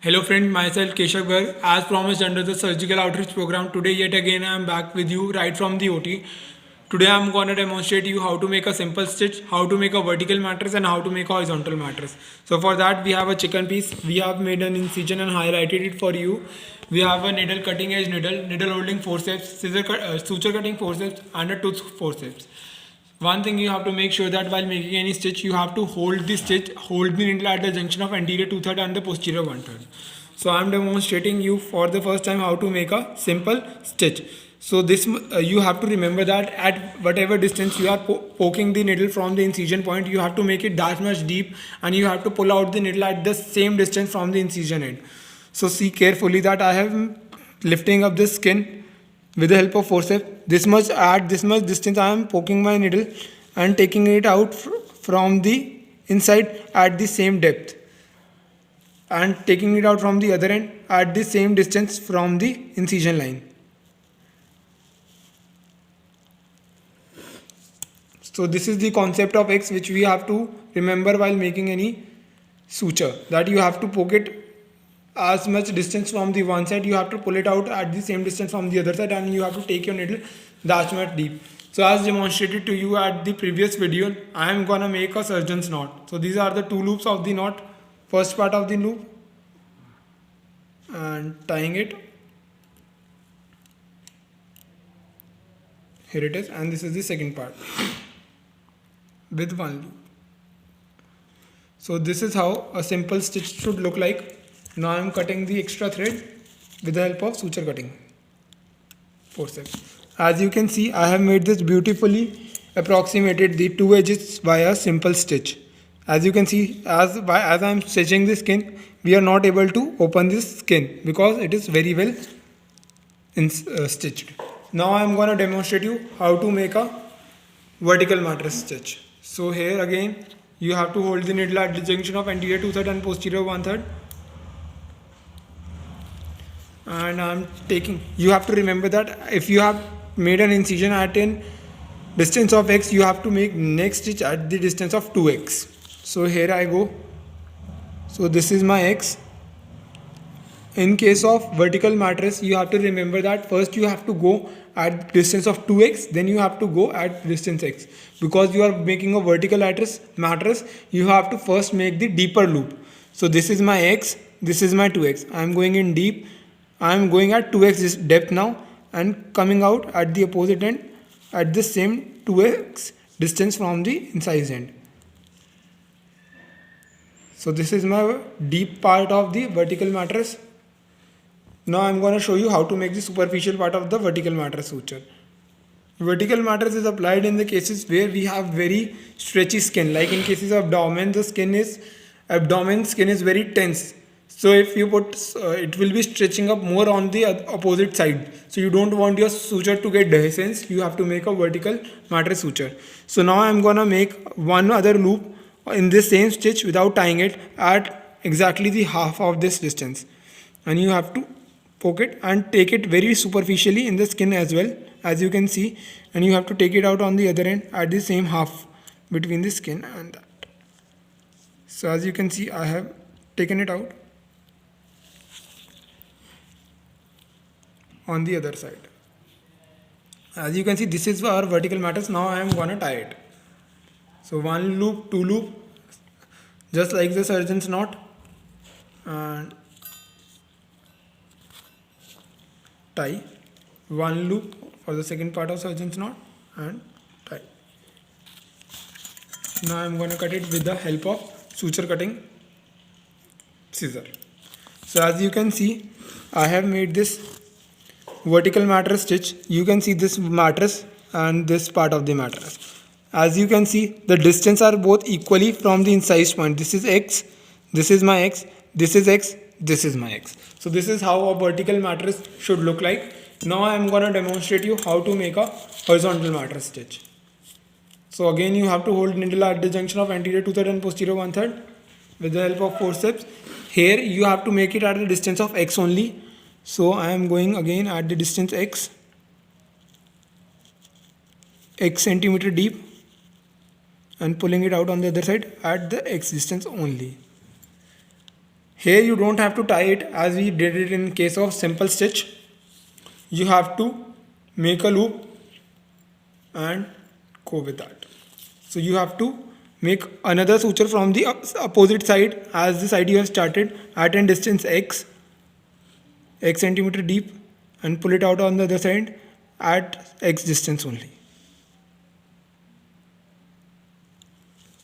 Hello friend, myself Keshav Garg. As promised under the surgical outreach program, today yet again I am back with you right from the OT. Today I am gonna demonstrate you how to make a simple stitch, how to make a vertical mattress and how to make a horizontal mattress. So for that we have a chicken piece, we have made an incision and highlighted it for you. We have a needle, cutting edge needle, needle holding forceps, suture cutting forceps and a tooth forceps. One thing you have to make sure that while making any stitch, you have to hold the stitch, hold the needle at the junction of anterior 2/3 and the posterior 1/3. So I am demonstrating you for the first time how to make a simple stitch. So this you have to remember that at whatever distance you are poking the needle from the incision point, you have to make it that much deep, and you have to pull out the needle at the same distance from the incision end. So see carefully that I am lifting up the skin with the help of forceps. This much at this much distance I am poking my needle and taking it out from the inside at the same depth, and taking it out from the other end at the same distance from the incision line. So this is the concept of X which we have to remember while making any suture, that you have to poke it as much distance from the one side, you have to pull it out at the same distance from the other side, and you have to take your needle that much deep. So as demonstrated to you at the previous video, I am gonna make a surgeon's knot. So these are the two loops of the knot. First part of the loop and tying it. Here it is, and this is the second part with one loop. So this is how a simple stitch should look like. Now I am cutting the extra thread with the help of suture cutting forceps. As you can see, I have made this beautifully approximated the two edges via simple stitch. As you can see, as I am stitching the skin, we are not able to open this skin because it is very well stitched. Now I am going to demonstrate you how to make a vertical mattress stitch. So here again, you have to hold the needle at the junction of anterior 2/3 and posterior 1/3. And I'm taking, you have to remember that if you have made an incision at a distance of X, you have to make next stitch at the distance of 2x. So here I go. So this is my X. In case of vertical mattress, you have to remember that first you have to go at distance of 2x, then you have to go at distance x. Because you are making a vertical mattress, you have to first make the deeper loop. So this is my x, this is my 2x. I am going in deep. I am going at 2x depth now and coming out at the opposite end at the same 2x distance from the incised end. So this is my deep part of the vertical mattress. Now I am going to show you how to make the superficial part of the vertical mattress suture. Vertical mattress is applied in the cases where we have very stretchy skin, like in cases of abdomen, the abdomen skin is very tense. So if you put, it will be stretching up more on the opposite side. So you don't want your suture to get dehiscence. You have to make a vertical mattress suture. So now I am gonna make one other loop in this same stitch without tying it at exactly the half of this distance, and you have to poke it and take it very superficially in the skin as well, as you can see, and you have to take it out on the other end at the same half between the skin and that. So as you can see, I have taken it out on the other side. As you can see, this is our vertical mattress. Now I am gonna tie it. So one loop, two loop, just like the surgeon's knot, and tie. One loop for the second part of surgeon's knot and tie. Now I am going to cut it with the help of suture cutting scissor. So as you can see, I have made this vertical mattress stitch. You can see this mattress and this part of the mattress. As you can see, the distance are both equally from the incised point. This is x, this is my x, this is x, this is my x. So this is how a vertical mattress should look like. Now I am going to demonstrate you how to make a horizontal mattress stitch. So again, you have to hold needle at the junction of anterior 2/3 and posterior 1/3 with the help of forceps. Here you have to make it at the distance of x only. So I am going again at the distance x centimeter deep, and pulling it out on the other side at the x distance only. Here you don't have to tie it as we did it in case of simple stitch. You have to make a loop and go with that. So you have to make another suture from the opposite side as the side you have started at a distance x centimeter deep, and pull it out on the other side at x distance only.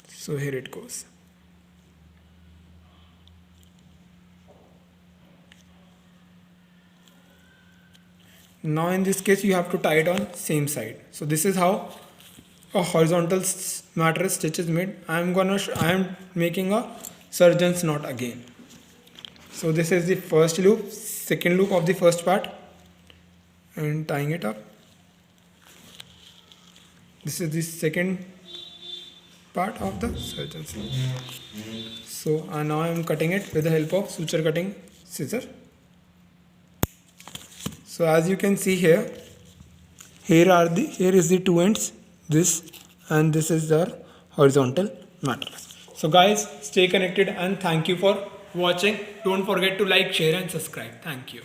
So here it goes. Now in this case you have to tie it on same side. So this is how a horizontal mattress stitch is made. I am making a surgeon's knot again. So this is the first loop, second loop of the first part, and tying it up. This is the second part of the surgeon's knot. So now I am cutting it with the help of suture cutting scissor. So as you can see here, here is the two ends, this and this is the horizontal mattress. So guys, stay connected and thank you for watching. Don't forget to like, share and subscribe. Thank you.